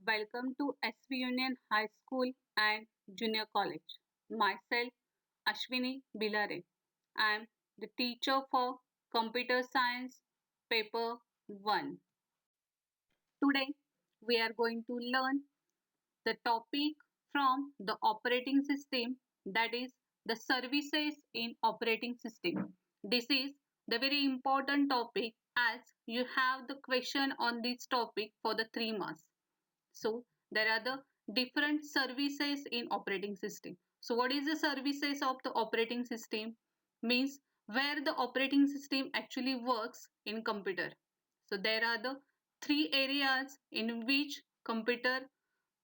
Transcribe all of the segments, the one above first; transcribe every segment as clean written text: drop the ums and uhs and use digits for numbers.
Welcome to SV Union High School and Junior College. Myself, Ashwini Bilare. I am the teacher for Computer Science, Paper 1. Today, we are going to learn the topic from the operating system, that is the services in operating system. This is the very important topic as you have the question on this topic for the 3 months. So there are the different services in operating system. So what is the services of the operating system? Means where the operating system actually works in computer. So there are the three areas in which computer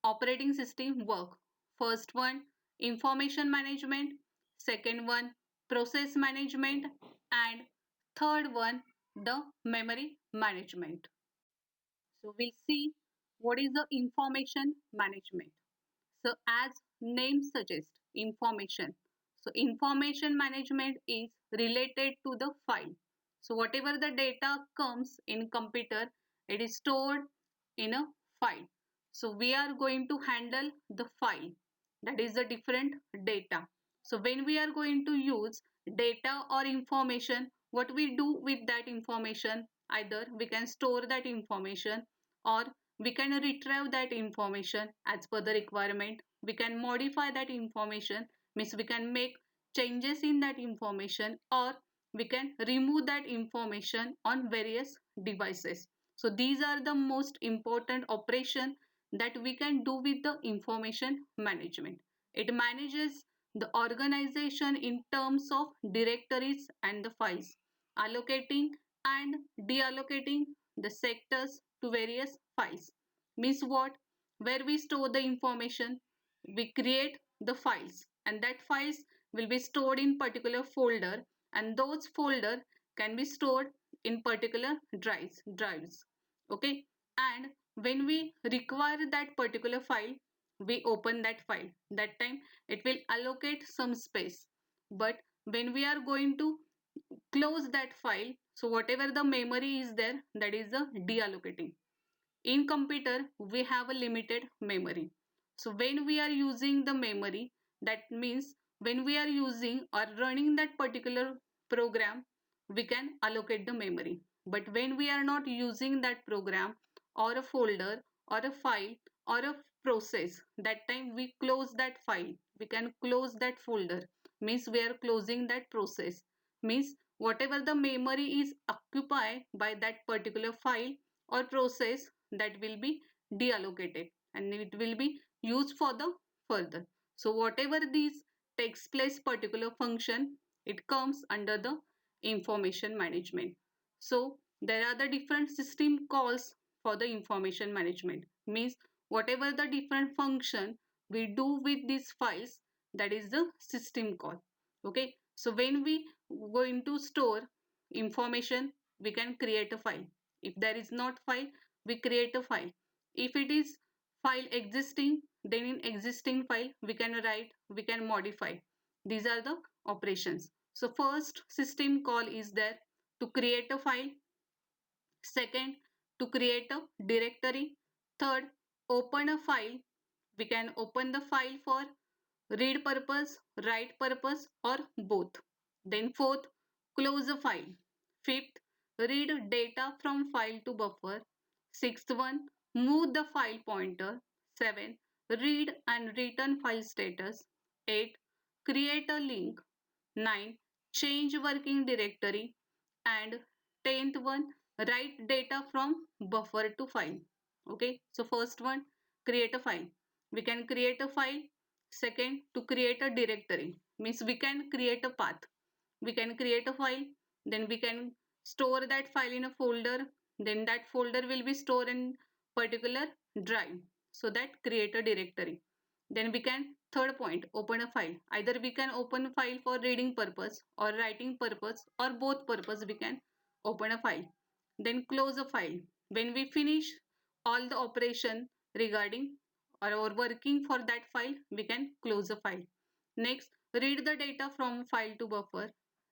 operating system work. First one, information management. Second one, process management. And third one, the memory management. So we'll see what is the information management. So as name suggests, information. So information management is related to the file. So whatever the data comes in computer, it is stored in a file. So we are going to handle the file, that is the different data. So when we are going to use data or information, what we do with that information, either we can store that information or we can retrieve that information as per the requirement. We can modify that information, means we can make changes in that information, or we can remove that information on various devices. So these are the most important operation that we can do with the information management. It manages the organization in terms of directories and the files, allocating and deallocating the sectors to various files. Means what? Where we store the information, we create the files, and that files will be stored in particular folder, and those folder can be stored in particular drives. Okay, and when we require that particular file, we open that file. That time it will allocate some space, but when we are going to close that file, so whatever the memory is there, that is the deallocating. In computer we have a limited memory. So when we are using the memory, that means when we are using or running that particular program, we can allocate the memory. But when we are not using that program or a folder or a file or a process, that time we close that file, we can close that folder, means we are closing that process. Means whatever the memory is occupied by that particular file or process, that will be deallocated and it will be used for the further. So whatever these takes place particular function, it comes under the information management. So there are the different system calls for the information management. Means whatever the different function we do with these files, that is the system call. Okay, so when we going to store information, we can create a file. If there is not file, we create a file. If it is file existing, then in existing file we can write, we can modify. These are the operations. So first system call is there to create a file. Second, to create a directory. Third, open a file. We can open the file for read purpose, write purpose, or both. Then fourth, close a file. Fifth, read data from file to buffer. Sixth one, move the file pointer. 7. Read and return file status. 8. Create a link. 9. Change working directory. And 10th one, write data from buffer to file. Okay, so first one, create a file. We can create a file. Second, to create a directory, means we can create a path. We can create a file, then we can store that file in a folder, then that folder will be stored in particular drive. So that create a directory. Then we can, third point, open a file. Either we can open a file for reading purpose or writing purpose or both purpose, we can open a file. Then close a file. When we finish all the operation regarding or working for that file, we can close the file. Next, read the data from file to buffer.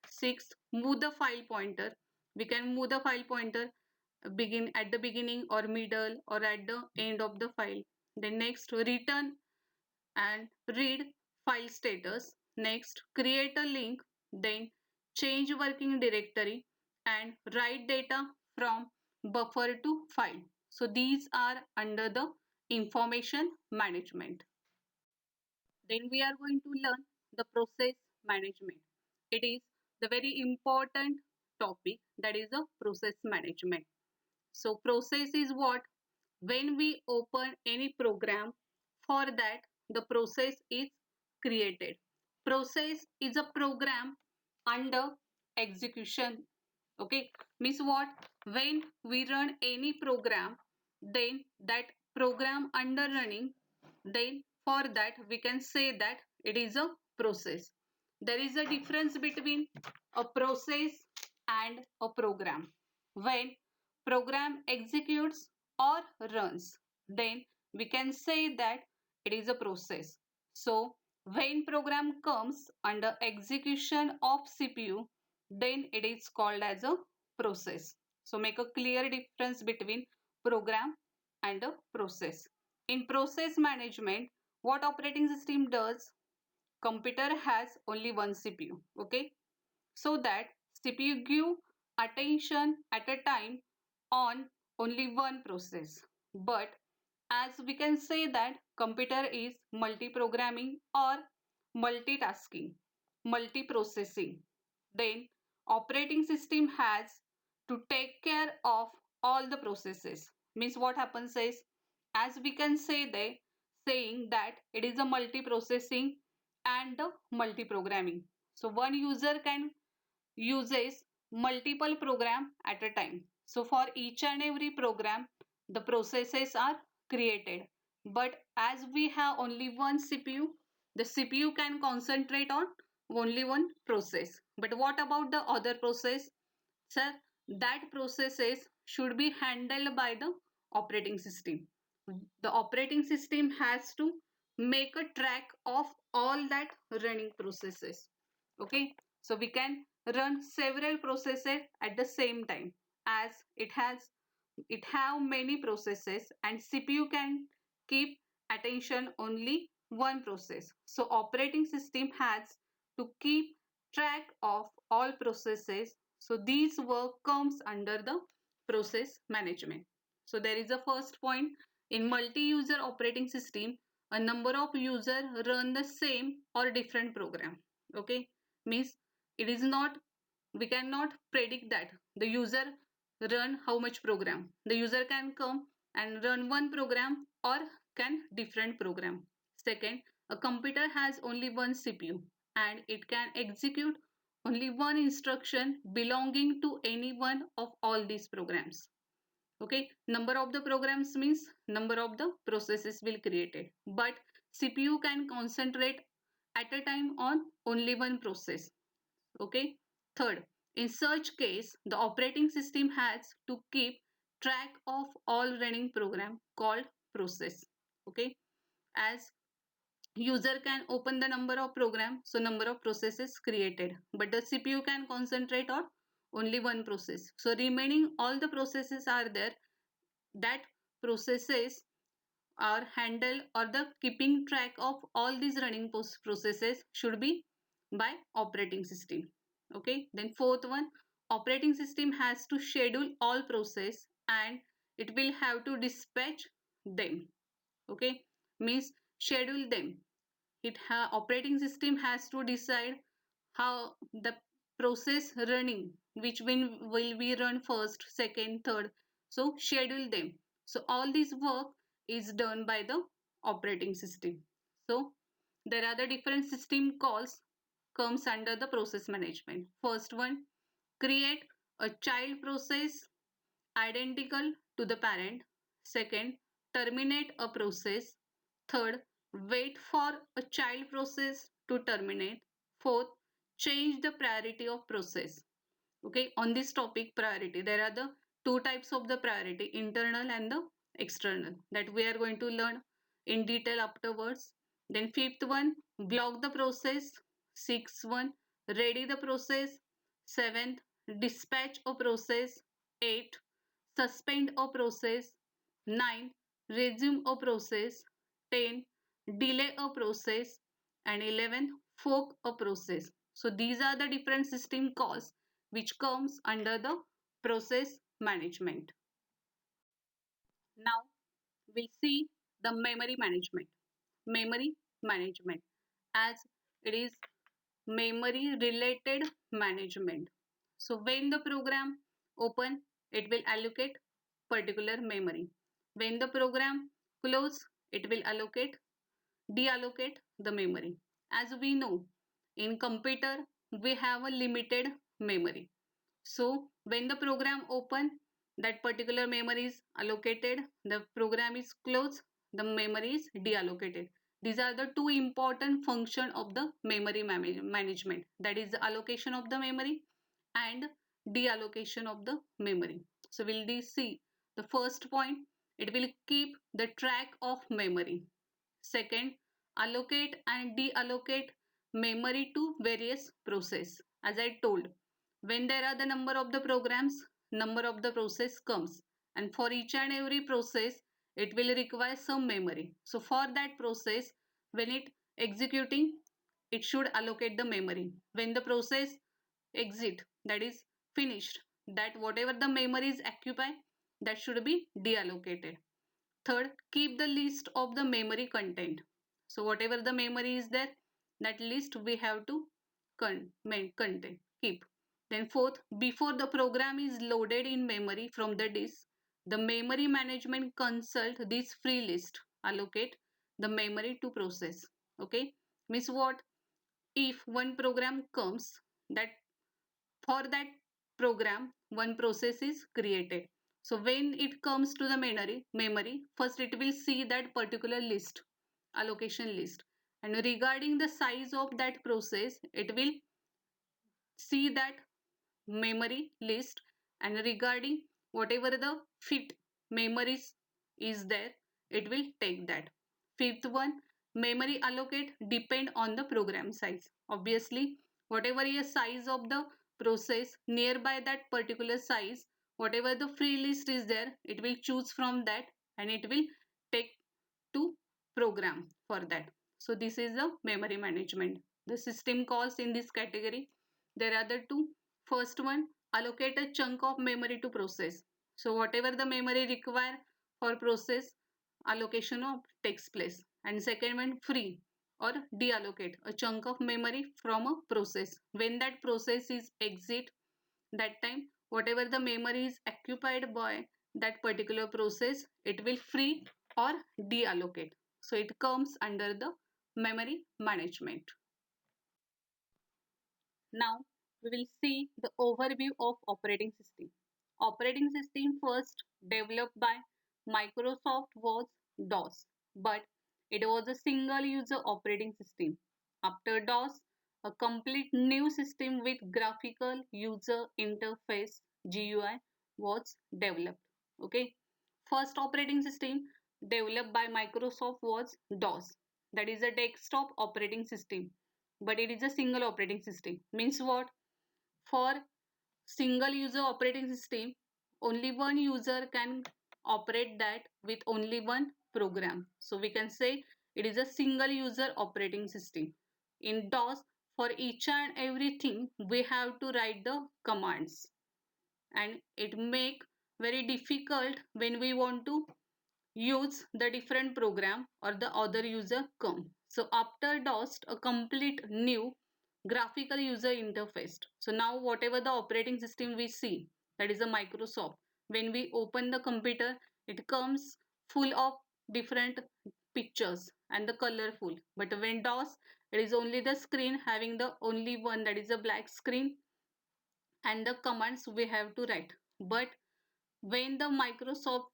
Sixth, move the file pointer. We can move the file pointer begin at the beginning or middle or at the end of the file. Then next, return and read file status. Next, create a link, then change working directory and write data from buffer to file. So these are under the information management. Then we are going to learn the process management. It is the very important topic, that is the process management. So process is what? When we open any program, for that the process is created. Process is a program under execution. Okay, means what? When we run any program, then that program under running, then for that we can say that it is a process. There is a difference between a process and a program. When program executes or runs, then we can say that it is a process. So when program comes under execution of CPU, then it is called as a process. So make a clear difference between program and a process. In process management, what operating system does? Computer has only one CPU. Okay, so that CPU give attention at a time on only one process. But as we can say that computer is multi-programming or multitasking, multi-processing, then operating system has to take care of all the processes. Means what happens is, as we can say they saying that it is a multi-processing and the multi-programming. So one user can uses multiple program at a time. So for each and every program, the processes are created. But as we have only one CPU, the CPU can concentrate on only one process. But what about the other process? Sir, that processes should be handled by the operating system. The operating system has to make a track of all that running processes. Okay, so we can run several processes at the same time, as it have many processes and CPU can keep attention only one process. So operating system has to keep track of all processes. So these work comes under the process management. So there is a first point. In multi-user operating system, a number of users run the same or different program. Okay, means it is not, we cannot predict that the user run how much program. The user can come and run one program or can different program. Second, a computer has only one CPU and it can execute only one instruction belonging to any one of all these programs. Okay, number of the programs means number of the processes will created, but CPU can concentrate at a time on only one process. Okay, third, in such case the operating system has to keep track of all running program called process. Okay, as user can open the number of program, so number of processes created, but the CPU can concentrate on only one process. So remaining all the processes are there, that processes are handled, or the keeping track of all these running processes should be by operating system. Okay, then fourth one, operating system has to schedule all process and it will have to dispatch them. Okay, means schedule them. Operating system has to decide how the process running, which will be run first, second, third. So schedule them. So all this work is done by the operating system. So there are the different system calls comes under the process management. First one, create a child process identical to the parent. Second, terminate a process. Third, wait for a child process to terminate. Fourth, change the priority of process. Okay, on this topic priority, there are the two types of the priority, internal and the external, that we are going to learn in detail afterwards. Then fifth one, block the process. Sixth one, ready the process. Seventh, dispatch a process. Eight, suspend a process. 9, resume a process, 10 delay a process, and 11 fork a process. So these are the different system calls which comes under the process management. Now we'll see the memory management. Memory management, as it is memory related management. So when the program open, it will allocate particular memory. When the program close, it will deallocate the memory. As we know, in computer, we have a limited memory. So when the program open, that particular memory is allocated, the program is closed, the memory is deallocated. These are the two important function of the memory management. That is the allocation of the memory and deallocation of the memory. So we'll see the first point, it will keep the track of memory. Second, allocate and deallocate memory to various process. As I told, when there are the number of the programs, number of the process comes, and for each and every process it will require some memory. So for that process, when it executing, it should allocate the memory. When the process exit, that is finished, that whatever the memory is occupied, that should be deallocated. Third, keep the list of the memory content. So whatever the memory is there, that list we have to content keep. Then fourth, before the program is loaded in memory from the disk, the memory management consult this free list, allocate the memory to process. Okay, means what? If one program comes, that for that program one process is created. So when it comes to the memory, first it will see that particular list, allocation list, and regarding the size of that process, it will see that memory list, and regarding whatever the fit memories is there, it will take that. Fifth one, memory allocate depend on the program size. Obviously, whatever is size of the process nearby that particular size, whatever the free list is there, it will choose from that and it will take to program for that. So this is the memory management. The system calls in this category, there are the two. First one, allocate a chunk of memory to process. So whatever the memory require for process, allocation of takes place. And second one, free or deallocate a chunk of memory from a process. When that process is exit, that time whatever the memory is occupied by that particular process, it will free or deallocate. So it comes under the memory management. Now we will see the overview of operating system. Operating system first developed by Microsoft was DOS, but it was a single user operating system. After DOS, a complete new system with graphical user interface GUI was developed. Okay. First operating system developed by Microsoft was DOS. That is a desktop operating system, but it is a single operating system. Means what? For single user operating system, only one user can operate that with only one program. So we can say it is a single user operating system. In DOS, for each and everything, we have to write the commands, and it make very difficult when we want to use the different program or the other user come. So after DOS, a complete new graphical user interface. So now whatever the operating system we see, that is a Microsoft, when we open the computer, it comes full of different pictures and the colorful. But when DOS, it is only the screen having the only one, that is a black screen, and the commands we have to write. But when the Microsoft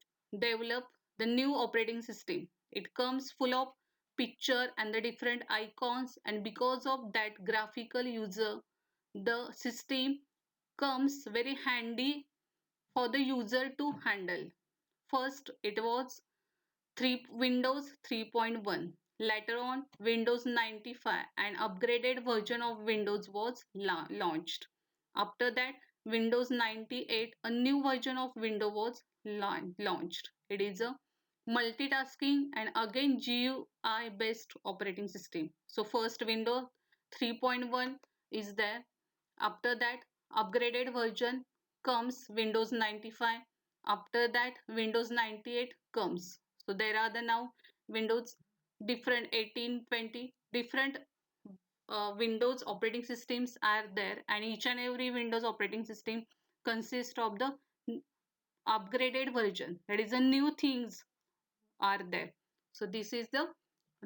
develop the new operating system, it comes full of picture and the different icons, and because of that graphical user, the system comes very handy for the user to handle. First it was 3 Windows 3.1. Later on, Windows 95, an upgraded version of Windows was launched. After that, Windows 98, a new version of Windows was launched. It is a multitasking, and again GUI based operating system. So first Windows 3.1 is there. After that, upgraded version comes Windows 95. After that, Windows 98 comes. So there are the now Windows different 18, 20 different Windows operating systems are there, and each and every Windows operating system consists of the upgraded version. That is the new things are there. So this is the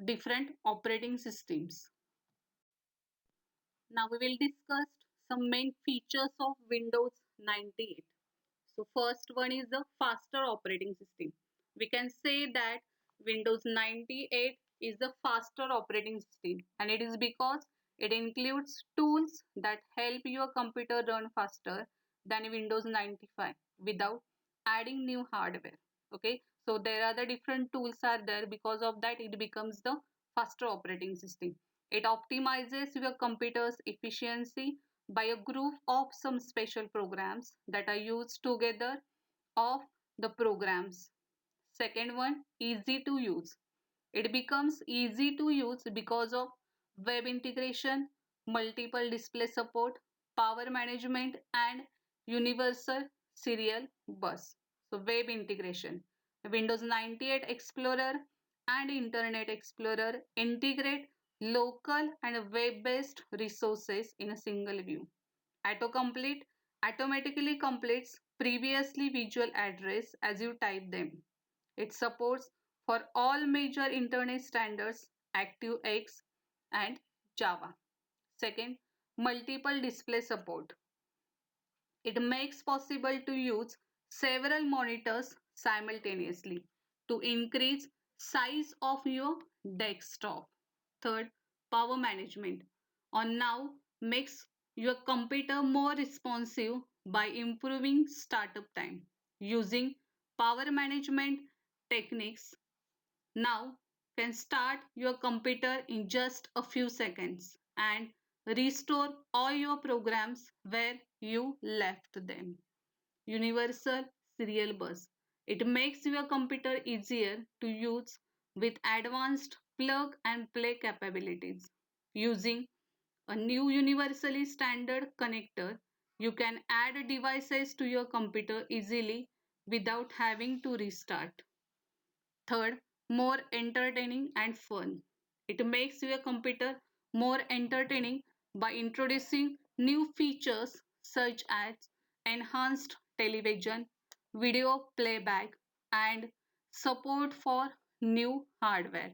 different operating systems. Now we will discuss some main features of Windows 98. So first one is the faster operating system. We can say that Windows 98 is the faster operating system, and it is because it includes tools that help your computer run faster than Windows 95 without adding new hardware. Okay, so there are the different tools are there, because of that it becomes the faster operating system. It optimizes your computer's efficiency by a group of some special programs that are used together of the programs. Second one, easy to use. It becomes easy to use because of web integration, multiple display support, power management, and universal serial bus. So web integration. Windows 98 Explorer and Internet Explorer integrate local and web-based resources in a single view. Autocomplete automatically completes previously visual address as you type them. It supports for all major internet standards, ActiveX and Java. Second, multiple display support. It makes possible to use several monitors simultaneously to increase size of your desktop. Third, power management. On now makes your computer more responsive by improving startup time. Using power management techniques, now can start your computer in just a few seconds and restore all your programs where you left them. Universal serial bus. It makes your computer easier to use with advanced plug and play capabilities. Using a new universally standard connector, you can add devices to your computer easily without having to restart. Third, more entertaining and fun. It makes your computer more entertaining by introducing new features such as enhanced television, video playback, and support for new hardware.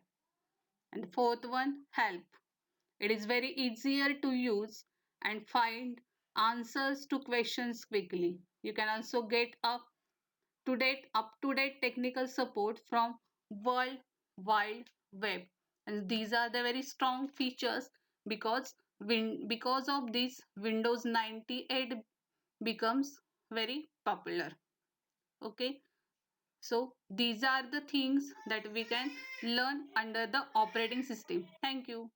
And fourth one, help. It is very easier to use and find answers to questions quickly. You can also get up to date technical support from World Wide Web, and these are the very strong features because because of this Windows 98 becomes very popular. Okay, so these are the things that we can learn under the operating system. Thank you.